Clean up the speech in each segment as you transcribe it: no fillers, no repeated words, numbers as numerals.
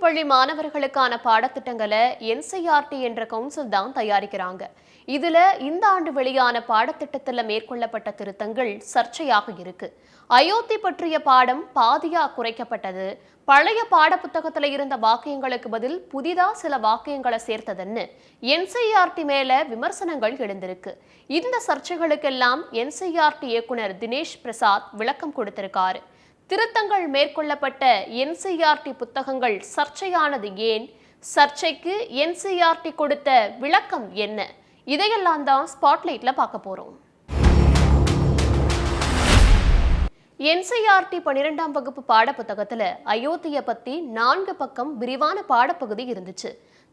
பள்ளி மாணவர்களுக்கான பாடத்திட்டங்களை NCERT என்ற கவுன்சில் தான் தயாரிக்கிறாங்க. இதுல இந்த ஆண்டு வெளியான பாடத்திட்டத்தில் மேற்கொள்ளப்பட்ட திருத்தங்கள் சர்ச்சையாக இருக்கு. அயோத்தி பற்றிய பாடம் பாதியா குறைக்கப்பட்டது, பழைய பாடப்புத்தகத்துல இருந்த வாக்கியங்களுக்கு பதில் புதிதா சில வாக்கியங்களை சேர்த்ததுன்னு NCERT மேல விமர்சனங்கள் எழுந்திருக்கு. இந்த சர்ச்சைகளுக்கெல்லாம் NCERT இயக்குனர் தினேஷ் பிரசாத் விளக்கம் கொடுத்திருக்காரு. திருத்தங்கள் மேற்கொள்ளப்பட்ட NCERT புத்தகங்கள் சர்ச்சையானது ஏன், சர்ச்சைக்கு NCERT கொடுத்த விளக்கம் என்ன, இதையெல்லாம் தான் ஸ்பாட்லைட்ல பார்க்க போறோம். NCERT 12ஆம் வகுப்பு பாடப்புத்தகத்துல அயோத்தியை பத்தி 4 பக்கம் விரிவான பாடப்பகுதி இருந்துச்சு.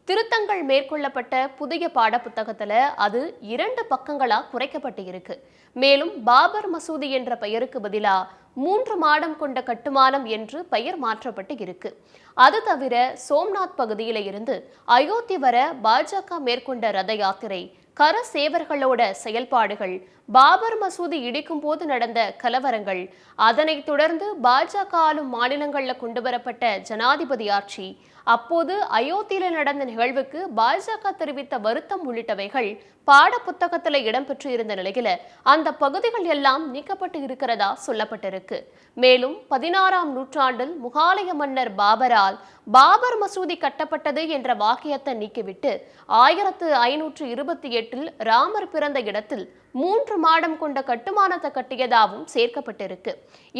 திருத்தங்கள் மேற்கொள்ளப்பட்ட புதிய பாடப்புத்தகத்துல அது 2 பக்கங்களா குறைக்கப்பட்டு இருக்கு. மேலும் பாபர் மசூதி என்ற பெயருக்கு பதிலா 3 மாடம் கொண்ட கட்டுமானம் என்று பெயர் மாற்றப்பட்டு இருக்கு. அது தவிர சோம்நாத் பகுதியில இருந்து அயோத்தி வர பாஜக மேற்கொண்ட ரத யாத்திரை, கர சேவர்களோட செயல்பாடுகள், பாபர் மசூதி இடிக்கும் போது நடந்த கலவரங்கள், அதனைத் தொடர்ந்து பாஜக ஆளும் மாநிலங்கள்ல கொண்டு வரப்பட்ட ஜனாதிபதி ஆட்சி, அப்போது அயோத்தியில நடந்த நிகழ்வுக்கு பாஜக தெரிவித்த வருத்தம் உள்ளிட்டவைகள் பாடப்புத்தகத்துல இடம்பெற்று இருந்த நிலையில அந்த பகுதிகள் எல்லாம் நீக்கப்பட்டு இருக்கிறதா சொல்லப்பட்டிருக்கு. மேலும் 16ஆம் நூற்றாண்டில் முகாலய மன்னர் பாபரால் பாபர் மசூதி கட்டப்பட்டது என்ற வாக்கியத்தை நீக்கிவிட்டு 1528இல் ராமர் பிறந்த இடத்தில் 3 மாடம் கொண்ட கட்டுமானத்தை கட்டியதாகவும் சேர்க்கப்பட்டிருக்கு.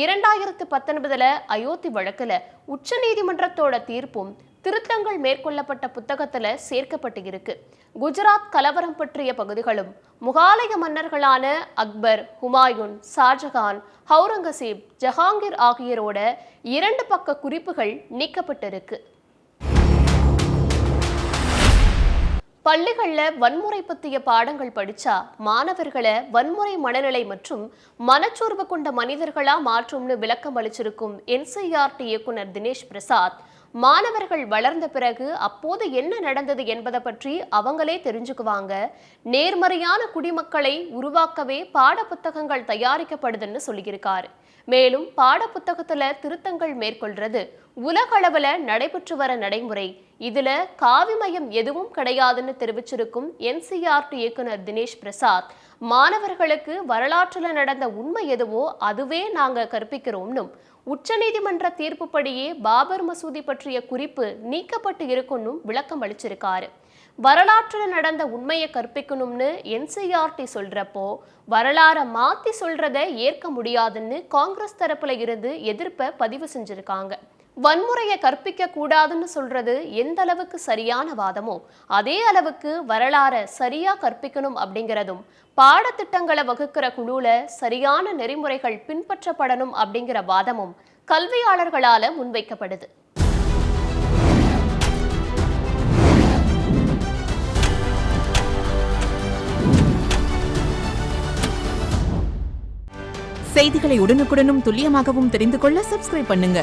2019 அயோத்தி வழக்குல உச்ச நீதிமன்றத்தோட தீர்ப்பும் திருத்தங்கள் மேற்கொள்ளப்பட்ட புத்தகத்துல சேர்க்கப்பட்டு இருக்கு. குஜராத் கலவரம் பற்றிய பகுதிகளும் முகாலய மன்னர்களான அக்பர், ஹுமாயூன், ஷாஜகான், அவுரங்கசீப், ஜஹாங்கீர் ஆகியோரோட 2 பக்க குறிப்புகள் நீக்கப்பட்டிருக்கு. பள்ளிகள்ல வன்முறை பற்றிய பாடங்கள் படிச்சா மாணவர்களை வன்முறை மனநிலை மற்றும் மனச்சோர்வு கொண்ட மனிதர்களா மாற்றும்னு விளக்கம் அளிச்சிருக்கும் NCERT இயக்குனர் தினேஷ் பிரசாத், மாணவர்கள் வளர்ந்த பிறகு அப்போது என்ன நடந்தது என்பதை பற்றி அவங்களே தெரிஞ்சுக்குவாங்க, நேர்மறையான குடிமக்களை உருவாக்கவே பாடப்புத்தகங்கள் தயாரிக்கப்படுதுன்னு சொல்லியிருக்காரு. மேலும் பாடப்புத்தகத்துல திருத்தங்கள் மேற்கொள்றது உலக அளவுல நடைபெற்று வர நடைமுறை, இதுல காவிமயம் எதுவும் கிடையாதுன்னு தெரிவிச்சிருக்கும் NCERT இயக்குனர் தினேஷ் பிரசாத், மாணவர்களுக்கு வரலாற்றுல நடந்த உண்மை எதுவோ அதுவே நாங்க கற்பிக்கிறோம்னும், உச்சநீதிமன்ற தீர்ப்புப்படியே பாபர் மசூதி பற்றிய குறிப்பு நீக்கப்பட்டு இருக்குன்னும் விளக்கம் அளிச்சிருக்காரு. வரலாற்றில் நடந்த உண்மையை கற்பிக்கணும்னு NCERT சொல்றப்போ வரலாறை மாத்தி சொல்றதை ஏற்க முடியாதுன்னு காங்கிரஸ் தரப்புல இருந்து எதிர்ப்பை பதிவு செஞ்சிருக்காங்க. வன்முறையை கற்பிக்க கூடாதுன்னு சொல்றது எந்த அளவுக்கு சரியான வாதமோ அதே அளவுக்கு வரலாறை சரியா கற்பிக்கணும் அப்படிங்கிறதும், பாடத்திட்டங்களை வகுக்கிற குழுல சரியான நெறிமுறைகள் பின்பற்றப்படணும் அப்படிங்கிற வாதமும் கல்வியாளர்களால முன்வைக்கப்படுது. செய்திகளை உடனுக்குடனும் துல்லியமாகவும் தெரிந்து கொள்ள சப்ஸ்கிரைப் பண்ணுங்க.